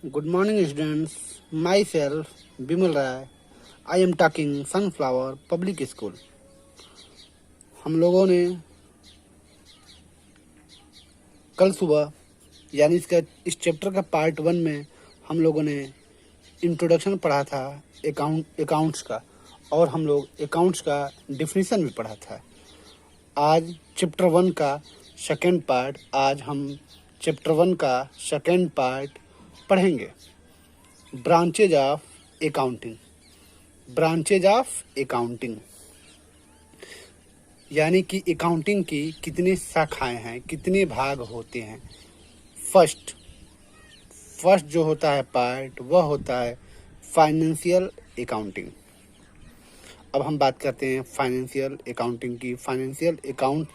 Good morning, students. Myself, Bimal Rai. I am talking Sunflower Public School. हम लोगों ने कल सुबह यानी इस चैप्टर का पार्ट 1 में हम लोगों ने इंट्रोडक्शन पढ़ा था अकाउंट्स का, और हम लोग अकाउंट्स का डिफिनीशन भी पढ़ा था। आज चैप्टर 1 का सेकेंड पार्ट, आज हम चैप्टर 1 का सेकेंड पार्ट पढ़ेंगे। Branches of accounting. Branches of accounting यानी कि अकाउंटिंग की कितनी शाखाएं हैं, कितने भाग होते हैं। फर्स्ट जो होता है पार्ट, वह होता है फाइनेंशियल अकाउंटिंग। अब हम बात करते हैं फाइनेंशियल अकाउंटिंग की। फाइनेंशियल अकाउंट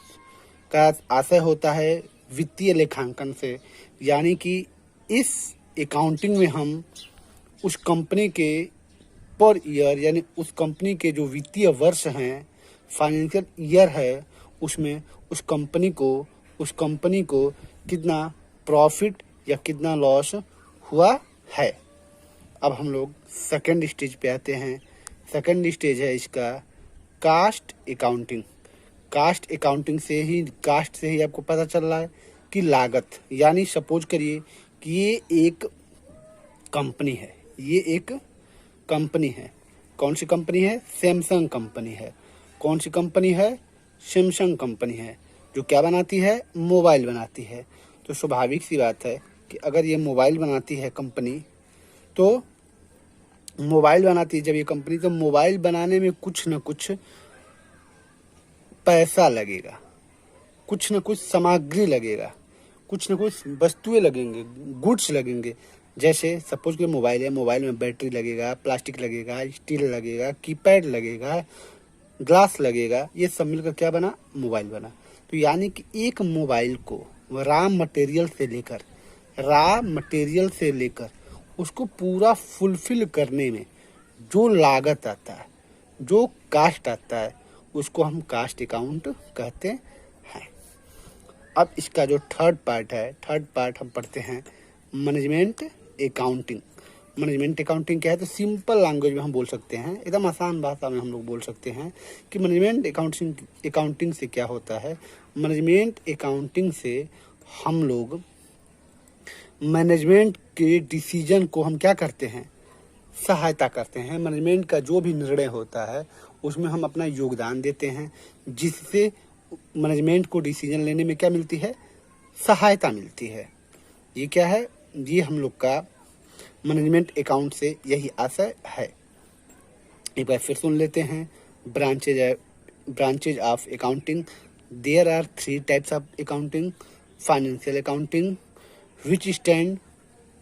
का आशय होता है वित्तीय लेखांकन से, यानी कि इस अकाउंटिंग में हम उस कंपनी के पर ईयर, यानी उस कंपनी के जो वित्तीय वर्ष हैं, फाइनेंशियल ईयर है, उसमें उस कंपनी को कितना प्रॉफिट या कितना लॉस हुआ है। अब हम लोग सेकंड स्टेज पे आते हैं। सेकंड स्टेज है इसका कास्ट अकाउंटिंग। कास्ट अकाउंटिंग से ही आपको पता चल रहा है कि लागत, यानी सपोज करिए कि ये एक कंपनी है। कौन सी कंपनी है? सैमसंग कंपनी है। कौन सी कंपनी है? सैमसंग कंपनी है, जो क्या बनाती है? मोबाइल बनाती है। तो स्वाभाविक सी बात है कि अगर ये मोबाइल बनाती है कंपनी, तो मोबाइल बनाती है जब ये कंपनी, तो मोबाइल बनाने में कुछ न कुछ पैसा लगेगा, कुछ न कुछ सामग्री लगेगा, कुछ न कुछ वस्तुएं लगेंगे, गुड्स लगेंगे। जैसे सपोज कि मोबाइल है, मोबाइल में बैटरी लगेगा, प्लास्टिक लगेगा, स्टील लगेगा, कीपैड लगेगा, ग्लास लगेगा। ये सब मिलकर क्या बना? मोबाइल बना। तो यानी कि एक मोबाइल को रॉ मटेरियल से लेकर उसको पूरा फुलफिल करने में जो लागत आता है, जो कास्ट आता है, उसको हम कास्ट अकाउंट कहते हैं। अब इसका जो थर्ड पार्ट हम पढ़ते हैं मैनेजमेंट अकाउंटिंग। मैनेजमेंट अकाउंटिंग क्या है? तो सिंपल लैंग्वेज में हम बोल सकते हैं, एकदम आसान भाषा में हम लोग बोल सकते हैं कि मैनेजमेंट अकाउंटिंग से क्या होता है। मैनेजमेंट अकाउंटिंग से हम लोग मैनेजमेंट के डिसीजन को हम क्या करते हैं? सहायता करते हैं। मैनेजमेंट का जो भी निर्णय होता है उसमें हम अपना योगदान देते हैं, जिससे मैनेजमेंट को डिसीजन लेने में क्या मिलती है? सहायता मिलती है। ये क्या है? ये हम लोग का मैनेजमेंट अकाउंट से यही आशय है। एक बार फिर सुन लेते हैं। Branches of accounting. There are 3 types of accounting. Financial accounting which stand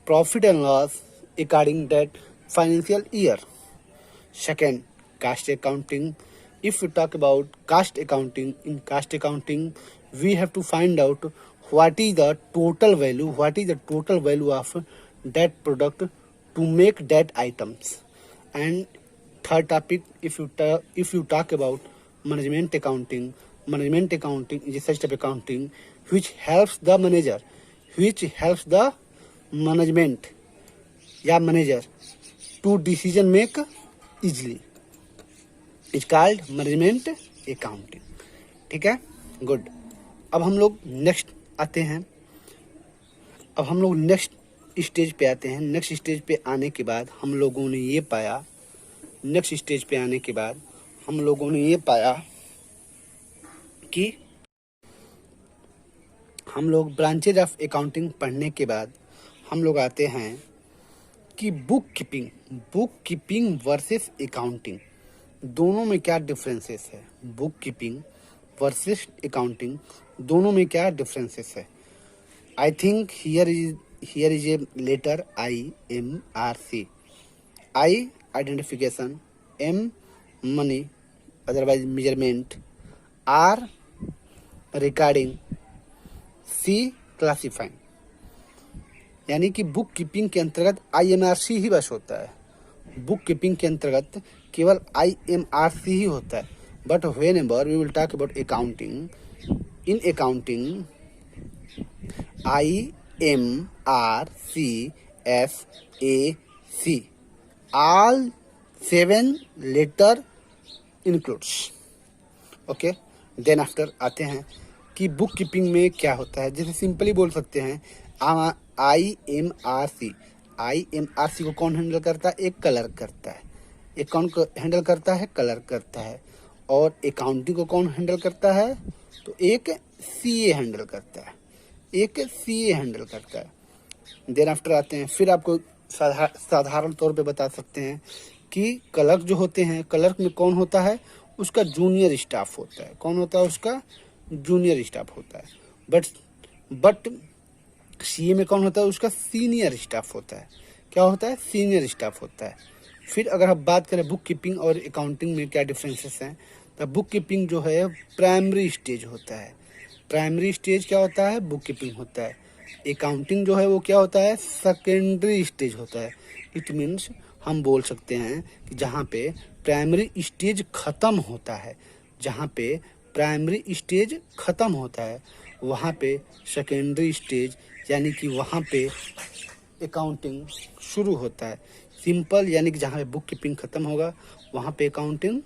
profit and loss according that financial year. Second, cost accounting. If we talk about cost accounting, in cost accounting we have to find out what is the total value of that product to make that items. And third topic, if you talk about management accounting is a such type of accounting which helps the management या manager to decision make easily. It's called management accounting. ठीक है, good. अब हम लोग next stage पे आते हैं। Next stage पे आने के बाद हम लोगों ने ये पाया कि हम लोग ब्रांचेज ऑफ अकाउंटिंग पढ़ने के बाद हम लोग आते हैं कि बुक कीपिंग वर्सेस अकाउंटिंग, दोनों में क्या डिफरेंसेस है। बुक कीपिंग वर्सेस अकाउंटिंग, दोनों में क्या डिफरेंसेस है। I think here is a letter IMRC। I identification, M money otherwise measurement, R recording, C classifying. यानी कि बुक कीपिंग के अंतर्गत IMRC ही बस होता है। बुक कीपिंग के अंतर्गत केवल IMRC ही होता है। But whenever we will talk about accounting, in accounting IMRCSAC, all 7 letter includes. Okay, then after आते हैं कि बुक कीपिंग में क्या होता है। जैसे सिंपली बोल सकते हैं IMRC को कौन हैंडल करता है? एक क्लर्क करता है। एक कौन हैंडल करता है? क्लर्क करता है। और अकाउंटिंग को कौन हैंडल करता है? तो एक CA हैंडल करता है। देन आफ्टर आते हैं, फिर आपको साधारण तौर पे बता सकते हैं कि क्लर्क जो होते हैं, क्लर्क में कौन होता है? उसका जूनियर स्टाफ होता है। कौन होता है? उसका जूनियर स्टाफ होता है। बट CA में कौन होता है? उसका सीनियर स्टाफ होता है। क्या होता है? सीनियर स्टाफ होता है। फिर अगर हम बात करें बुक कीपिंग और अकाउंटिंग में क्या डिफरेंसेस हैं, तो बुक कीपिंग जो है प्राइमरी स्टेज होता है। प्राइमरी स्टेज क्या होता है? बुक कीपिंग होता है। अकाउंटिंग जो है वो क्या होता है? सेकेंडरी स्टेज होता है। इट मीन्स हम बोल सकते हैं कि जहाँ पे प्राइमरी स्टेज खत्म होता है, जहाँ पे प्राइमरी स्टेज खत्म होता है, वहाँ पे सेकेंडरी स्टेज यानी कि वहाँ पे अकाउंटिंग शुरू होता है। सिंपल यानी कि जहाँ पे बुक कीपिंग खत्म होगा वहाँ पे अकाउंटिंग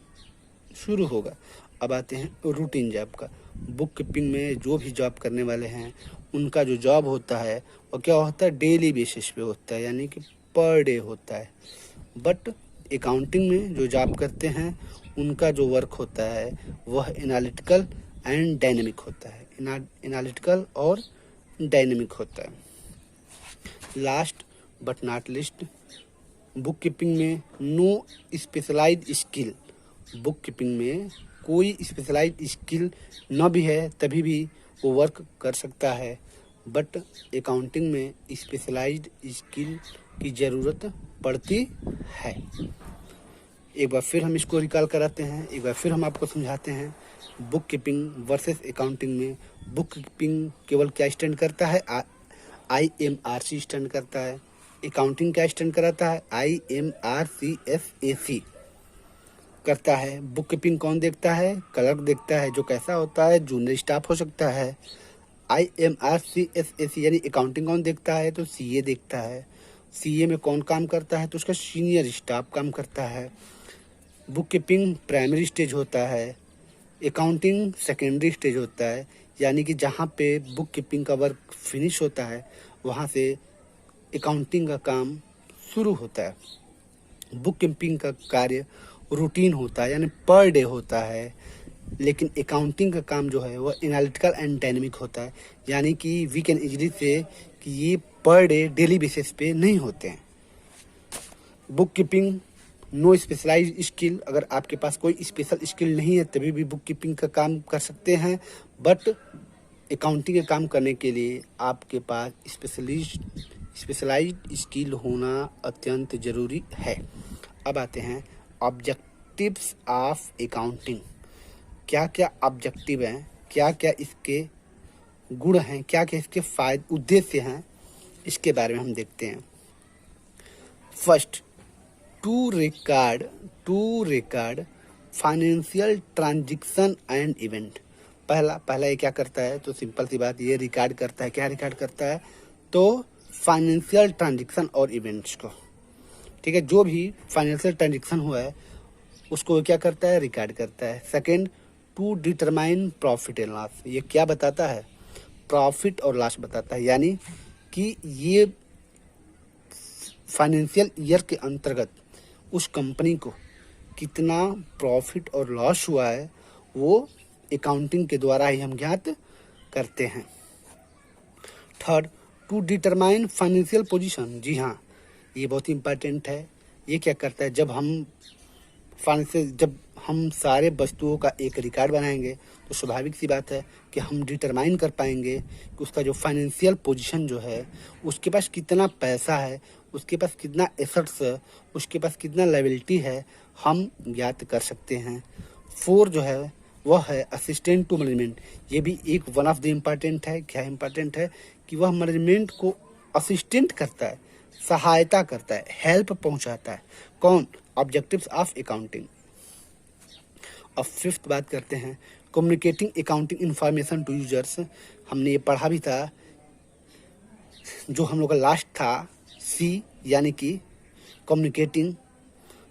शुरू होगा। अब आते हैं रूटीन जॉब का। बुक कीपिंग में जो भी जॉब करने वाले हैं उनका जो जॉब होता है वो क्या होता है? डेली बेसिस पे होता है, यानी कि पर डे होता है। बट अकाउंटिंग में जो जॉब करते हैं उनका जो वर्क होता है वह एनालिटिकल एंड डायनेमिक होता है। एनालिटिकल और डायनेमिक होता है। Last but not least, book keeping में no specialised skill. Book keeping में कोई स्पेशलाइज्ड स्किल न भी है तभी भी वो वर्क कर सकता है। बट अकाउंटिंग में स्पेशलाइज्ड स्किल की ज़रूरत पड़ती है। एक बार फिर हम इसको रिकॉल कराते हैं, एक बार फिर हम आपको समझाते हैं। बुक कीपिंग वर्सेस अकाउंटिंग में बुक कीपिंग केवल क्या स्टैंड करता है? IMRC स्टैंड करता है। अकाउंटिंग क्या स्टैंड कराता है? IMRCSAC करता है। बुक कीपिंग कौन देखता है? क्लर्क देखता है, जो कैसा होता है? जूनियर स्टाफ हो सकता है। IMRCSAC यानी अकाउंटिंग कौन देखता है? तो CA देखता है। CA में कौन काम करता है? तो उसका सीनियर स्टाफ काम करता है। बुक कीपिंग प्राइमरी स्टेज होता है, अकाउंटिंग सेकेंडरी स्टेज होता है, यानी कि जहाँ पे बुक कीपिंग का वर्क फिनिश होता है वहाँ से अकाउंटिंग का काम शुरू होता है। बुक कीपिंग का कार्य रूटीन होता है, यानी पर डे होता है, लेकिन अकाउंटिंग का काम जो है वह एनालिटिकल एंड डायनेमिक होता है, यानी कि वी कैन इजीली से कि ये पर डे डेली बेसिस पे नहीं होते हैं। Book keeping no specialised skill, अगर आपके पास कोई स्पेशल स्किल नहीं है तभी भी बुक कीपिंग का काम कर सकते हैं। बट अकाउंटिंग का काम करने के लिए आपके पास स्पेशलाइज्ड स्किल होना अत्यंत ज़रूरी है। अब आते हैं ऑब्जेक्टिव्स ऑफ अकाउंटिंग। क्या क्या ऑब्जेक्टिव हैं, क्या क्या इसके गुण हैं, क्या क्या इसके फायदे उद्देश्य हैं, इसके बारे में हम देखते हैं। First, to record financial transaction and event. पहला ये क्या करता है? तो सिंपल सी बात, ये रिकॉर्ड करता है। क्या रिकॉर्ड करता है? तो फाइनेंशियल ट्रांजैक्शन और इवेंट्स को, ठीक है, जो भी फाइनेंशियल ट्रांजैक्शन हुआ है उसको क्या करता है? रिकॉर्ड करता है। Second, to determine profit and loss. ये क्या बताता है? प्रॉफिट और लॉस बताता है, यानी कि ये फाइनेंशियल ईयर के अंतर्गत उस कंपनी को कितना प्रॉफिट और लॉस हुआ है वो अकाउंटिंग के द्वारा ही हम ज्ञात करते हैं। Third, to determine financial position. जी हाँ, ये बहुत इंपॉर्टेंट है। ये क्या करता है? जब हम सारे वस्तुओं का एक रिकॉर्ड बनाएंगे तो स्वाभाविक सी बात है कि हम डिटरमाइन कर पाएंगे कि उसका जो फाइनेंशियल पोजीशन जो है, उसके पास कितना पैसा है, उसके पास कितना एसेट्स है, उसके पास कितना लायबिलिटी है, हम ज्ञात कर सकते हैं। फोर जो है वह है असिस्टेंट टू मैनेजमेंट। ये भी एक वन ऑफ द इम्पॉर्टेंट है। क्या इम्पॉर्टेंट है? कि वह मैनेजमेंट को असिस्टेंट करता है, सहायता करता है, हेल्प पहुंचाता है। कौन? Objectives of accounting. अब फिफ्थ बात करते हैं, communicating accounting information to users. हमने ये पढ़ा भी था जो हम लोग का लास्ट था सी यानी कि कम्युनिकेटिंग,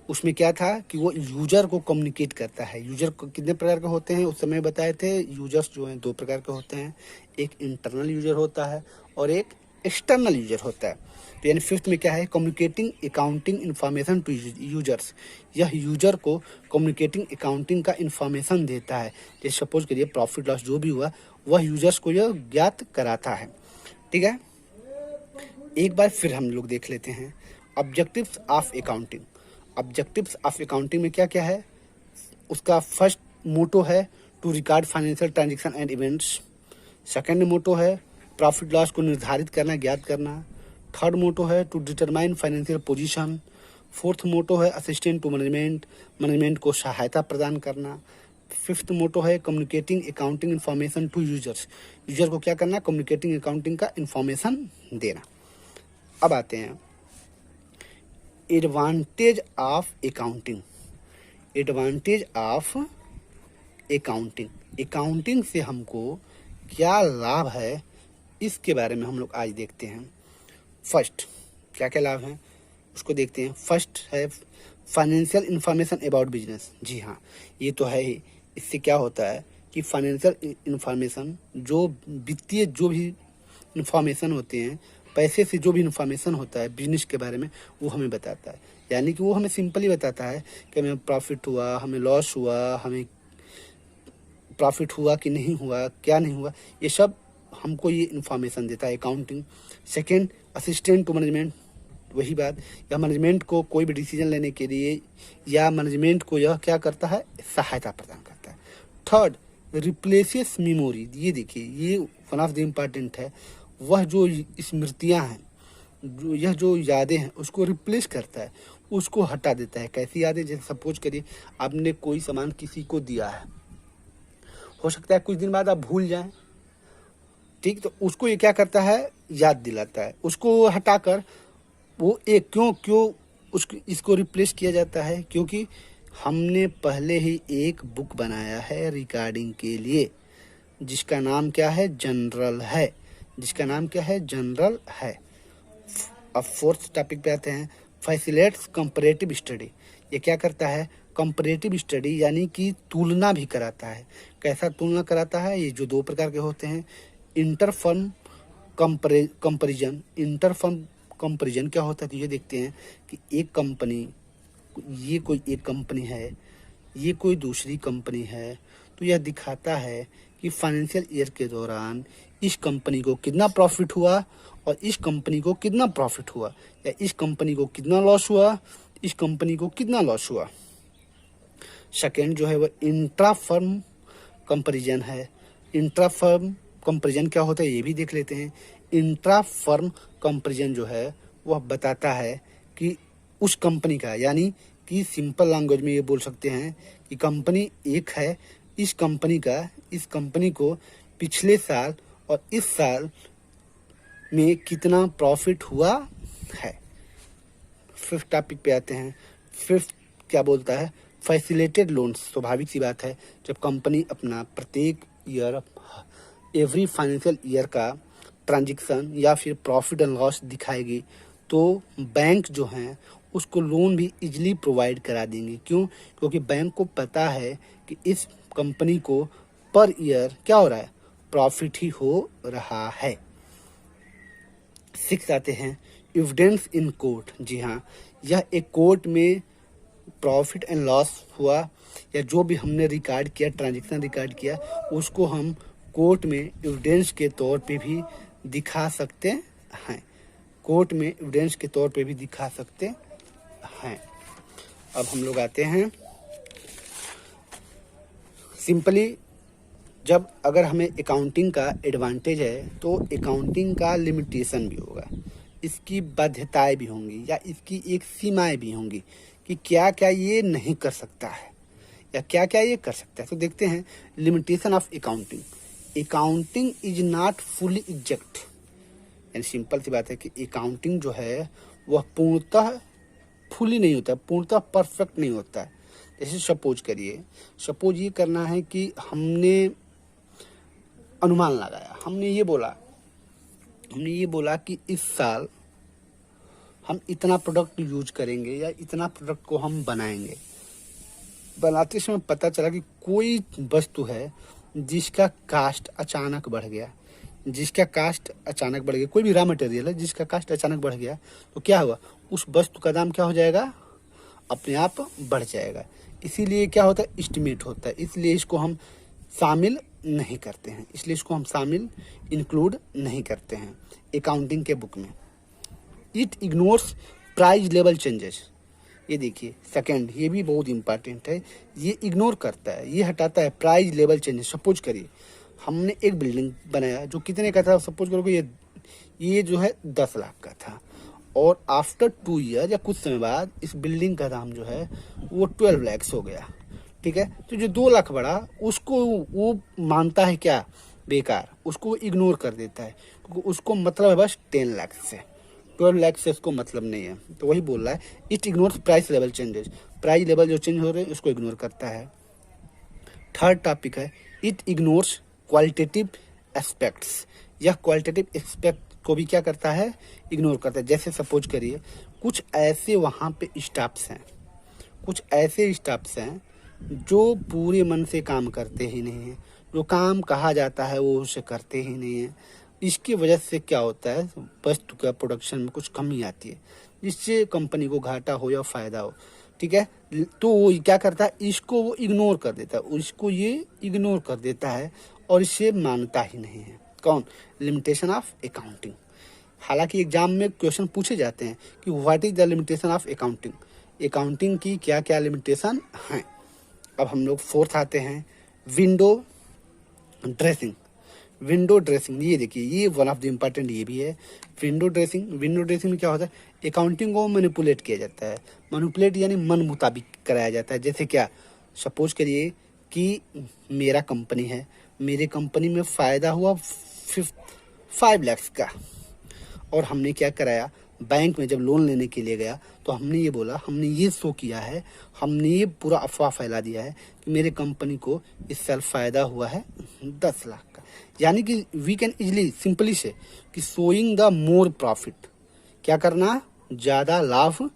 उसमें क्या था कि वो यूजर को कम्युनिकेट करता है। यूजर को कितने प्रकार के होते हैं उस समय बताए थे। यूजर्स जो हैं 2 प्रकार के होते हैं, एक इंटरनल यूजर होता है और एक एक्सटर्नल यूजर होता है। तो यानी फिफ्थ में क्या है, communicating accounting information to users. यह यूजर को कम्युनिकेटिंग अकाउंटिंग का इन्फॉर्मेशन देता है। जैसे सपोज करिए प्रॉफिट लॉस जो भी हुआ वह यूजर्स को यह ज्ञात कराता है। ठीक है, एक बार फिर हम लोग देख लेते हैं objectives of accounting. Objectives of accounting में क्या क्या है, उसका फर्स्ट मोटो है to record financial transaction and events. Second motto है प्रॉफिट लॉस को निर्धारित करना, ज्ञात करना। थर्ड मोटो है to determine financial position. Fourth motto है असिस्टेंट टू मैनेजमेंट, मैनेजमेंट को सहायता प्रदान करना। फिफ्थ मोटो है communicating accounting information to users. User को क्या करना, कम्युनिकेटिंग अकाउंटिंग का इन्फॉर्मेशन देना। अब आते हैं advantage of accounting. Advantage of accounting, accounting से हमको क्या लाभ है इसके बारे में हम लोग आज देखते हैं। फर्स्ट क्या क्या लाभ हैं उसको देखते हैं। फर्स्ट है फाइनेंशियल इंफॉर्मेशन अबाउट बिजनेस। जी हाँ, ये तो है ही। इससे क्या होता है कि फाइनेंशियल इंफॉर्मेशन, जो वित्तीय जो भी इंफॉर्मेशन होते हैं, पैसे से जो भी इंफॉर्मेशन होता है बिजनेस के बारे में, वो हमें बताता है। यानी कि वो हमें सिंपली बताता है कि हमें प्रॉफिट हुआ, हमें लॉस हुआ, हमें प्रॉफिट हुआ कि नहीं हुआ, क्या नहीं हुआ, ये सब हमको ये इन्फॉर्मेशन देता है accounting. Second assistant to management, वही बात, या मैनेजमेंट को कोई भी डिसीजन लेने के लिए या मैनेजमेंट को यह क्या करता है, सहायता प्रदान करता है। Third replaces memory. ये देखिए, ये वन ऑफ द इम्पॉर्टेंट है। वह जो स्मृतियाँ हैं, जो यह जो यादें हैं उसको रिप्लेस करता है, उसको हटा देता है। कैसी यादें, जैसे सपोज करिए आपने कोई सामान किसी को दिया है, हो सकता है कुछ दिन बाद आप भूल जाएं, ठीक, तो उसको ये क्या करता है, याद दिलाता है। उसको हटाकर वो एक क्यों उसको इसको रिप्लेस किया जाता है, क्योंकि हमने पहले ही एक बुक बनाया है रिकॉर्डिंग के लिए जिसका नाम क्या है, जनरल है। जिसका नाम क्या है, जनरल है। अब फोर्थ टॉपिक पे आते हैं, फैसिलेट्स कंपैरेटिव स्टडी। ये क्या करता है, कंपैरेटिव स्टडी यानी कि तुलना भी कराता है। कैसा तुलना कराता है, ये जो 2 प्रकार के होते हैं, इंटरफर्म कंपैरिजन। इंटरफर्म कंपैरिजन क्या होता है, तो ये देखते हैं कि एक कंपनी, ये कोई एक कंपनी है, ये कोई दूसरी कंपनी है, तो यह दिखाता है कि फाइनेंशियल ईयर के दौरान इस कंपनी को कितना प्रॉफिट हुआ और इस कंपनी को कितना प्रॉफिट हुआ, या इस कंपनी को कितना लॉस हुआ, इस कंपनी को कितना लॉस हुआ। सेकेंड जो है वो इंट्रा फर्म कंपैरिजन है। इंट्रा फर्म कंपैरिजन क्या होता है ये भी देख लेते हैं। इंट्रा फर्म कंपैरिजन जो है वह बताता है कि उस कंपनी का, यानी कि सिंपल लैंग्वेज में ये बोल सकते हैं कि कंपनी एक है, इस कंपनी को पिछले साल और इस साल में कितना प्रॉफिट हुआ है। फिफ्थ टॉपिक पे आते हैं। फिफ्थ क्या बोलता है, फैसिलिटेटेड लोन्स। स्वाभाविक सी बात है, जब कंपनी अपना प्रत्येक ईयर, एवरी फाइनेंशियल ईयर का ट्रांजैक्शन या फिर प्रॉफिट एंड लॉस दिखाएगी, तो बैंक जो हैं उसको लोन भी इजीली प्रोवाइड करा देंगे। क्यों, क्योंकि बैंक को पता है कि इस कंपनी को पर ईयर क्या हो रहा है, प्रॉफिट ही हो रहा है। 6 आते हैं, एविडेंस इन कोर्ट। जी हाँ, यह एक कोर्ट में प्रॉफिट एंड लॉस हुआ या जो भी हमने रिकॉर्ड किया, ट्रांजैक्शन रिकॉर्ड किया, उसको हम कोर्ट में एविडेंस के तौर पे भी दिखा सकते हैं। कोर्ट में एविडेंस के तौर पे भी दिखा सकते हैं। अब हम लोग आते हैं सिंपली, जब अगर हमें अकाउंटिंग का एडवांटेज है तो अकाउंटिंग का लिमिटेशन भी होगा, इसकी बाध्यताएं भी होंगी या इसकी एक सीमाएं भी होंगी कि क्या क्या ये नहीं कर सकता है या क्या क्या ये कर सकता है। तो देखते हैं limitation of accounting. Accounting is not fully exact, यानी सिंपल सी बात है कि अकाउंटिंग जो है वह पूर्णतः फुली नहीं होता, पूर्णतः परफेक्ट नहीं होता है। जैसे सपोज ये करना है कि हमने अनुमान लगाया, हमने ये बोला हमने ये बोला कि इस साल हम इतना प्रोडक्ट यूज करेंगे या इतना प्रोडक्ट को हम बनाएंगे। बनाते समय पता चला कि कोई वस्तु है जिसका कास्ट अचानक बढ़ गया, कोई भी रॉ मटेरियल है जिसका कास्ट अचानक बढ़ गया, तो क्या हुआ, उस वस्तु का दाम क्या हो जाएगा, अपने आप बढ़ जाएगा। इसीलिए क्या होता है, एस्टिमेट होता है, इसलिए इसको हम शामिल नहीं करते हैं, इंक्लूड नहीं करते हैं अकाउंटिंग के बुक में। It ignores price level changes. ये देखिए सेकंड, ये भी बहुत इंपॉर्टेंट है, ये इग्नोर करता है, ये हटाता है प्राइस लेवल चेंजेस। सपोज करिए हमने एक बिल्डिंग बनाया जो कितने का था, सपोज करो कि ये जो है 10 लाख का था, और आफ्टर 2 ईयर या कुछ समय बाद इस बिल्डिंग का दाम जो है वो 12 लाख हो गया। ठीक है, तो जो 2 लाख बढ़ा उसको वो मानता है क्या, बेकार, उसको इग्नोर कर देता है, क्योंकि उसको मतलब है बस 10 लाख से, 12 लाख से उसको मतलब नहीं है। तो वही बोल रहा है, it ignores price level changes, price level जो चेंज हो रहे हैं उसको इग्नोर करता है। थर्ड टॉपिक है, इट इग्नोर्स क्वालिटेटिव एस्पेक्ट्स, यह क्वालिटेटिव एस्पेक्ट को भी क्या करता है, इग्नोर करता है। जैसे सपोज करिए कुछ ऐसे वहाँ पे स्टाफ्स हैं जो पूरे मन से काम करते ही नहीं हैं, जो काम कहा जाता है वो उसे करते ही नहीं हैं। इसकी वजह से क्या होता है, वस्तु का प्रोडक्शन में कुछ कमी आती है, जिससे कंपनी को घाटा हो या फायदा हो। ठीक है, तो वो क्या करता है, इसको वो इग्नोर कर देता है, और इसे मानता ही नहीं है। कौन, लिमिटेशन ऑफ अकाउंटिंग। हालांकि एग्जाम में क्वेश्चन पूछे जाते हैं कि what is the limitation of accounting की क्या क्या लिमिटेशन हैं। अब हम लोग फोर्थ आते हैं, विंडो ड्रेसिंग। ये देखिए, ये वन ऑफ द इम्पोर्टेंट ये भी है। विंडो ड्रेसिंग में क्या होता है, अकाउंटिंग को मैनिपुलेट किया जाता है, मैनिपुलेट यानी मन मुताबिक कराया जाता है। जैसे क्या, सपोज करिए कि मेरा कंपनी है, मेरे कंपनी में फ़ायदा हुआ 5 लाख का, और हमने क्या कराया, बैंक में जब लोन लेने के लिए गया तो हमने ये बोला, हमने ये शो किया है, हमने ये पूरा अफवाह फैला दिया है कि मेरे कंपनी को इस साल फ़ायदा हुआ है 10 लाख का। यानी कि वी कैन इजली सिंपली से कि शोइंग द मोर प्रॉफिट, क्या करना, ज़्यादा लाभ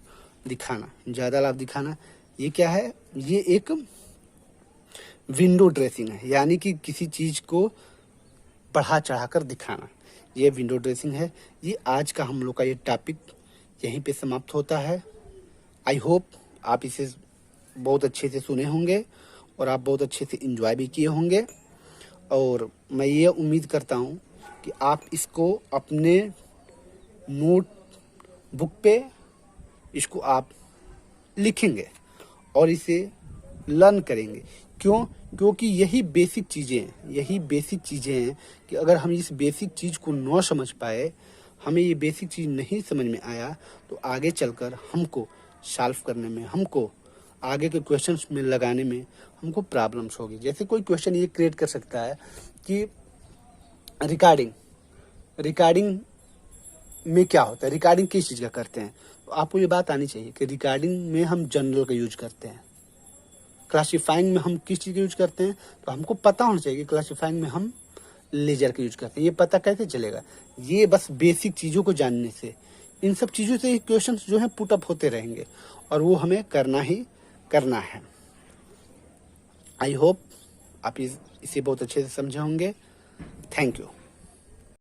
दिखाना। ये क्या है, ये एक विंडो ड्रेसिंग है, यानी कि किसी चीज़ को बढ़ा चढ़ा कर दिखाना, ये विंडो ड्रेसिंग है। ये आज का हम लोग का ये टॉपिक यहीं पे समाप्त होता है। आई होप आप इसे बहुत अच्छे से सुने होंगे और आप बहुत अच्छे से एंजॉय भी किए होंगे, और मैं ये उम्मीद करता हूँ कि आप इसको अपने नोट बुक पे इसको आप लिखेंगे और इसे लर्न करेंगे। क्योंकि यही बेसिक चीज़ें हैं कि अगर हम इस बेसिक चीज़ को न समझ पाए, हमें ये बेसिक चीज़ नहीं समझ में आया, तो आगे चलकर हमको सॉल्व करने में, हमको आगे के क्वेश्चंस में लगाने में हमको प्रॉब्लम्स होगी। जैसे कोई क्वेश्चन ये क्रिएट कर सकता है कि रिकॉर्डिंग में क्या होता है, रिकॉर्डिंग किस चीज़ का करते हैं, तो आपको ये बात आनी चाहिए कि रिकॉर्डिंग में हम जनरल का यूज करते हैं, क्लासीफाइंग में हम किस चीज़ का यूज करते हैं, तो हमको पता होना चाहिए कि क्लासीफाइंग में हम लेजर का यूज करते हैं। ये पता कैसे चलेगा, ये बस बेसिक चीज़ों को जानने से, इन सब चीज़ों से क्वेश्चंस जो हैं पुट अप होते रहेंगे, और वो हमें करना ही करना है। आई होप आप इसे बहुत अच्छे से समझे होंगे। Thank you.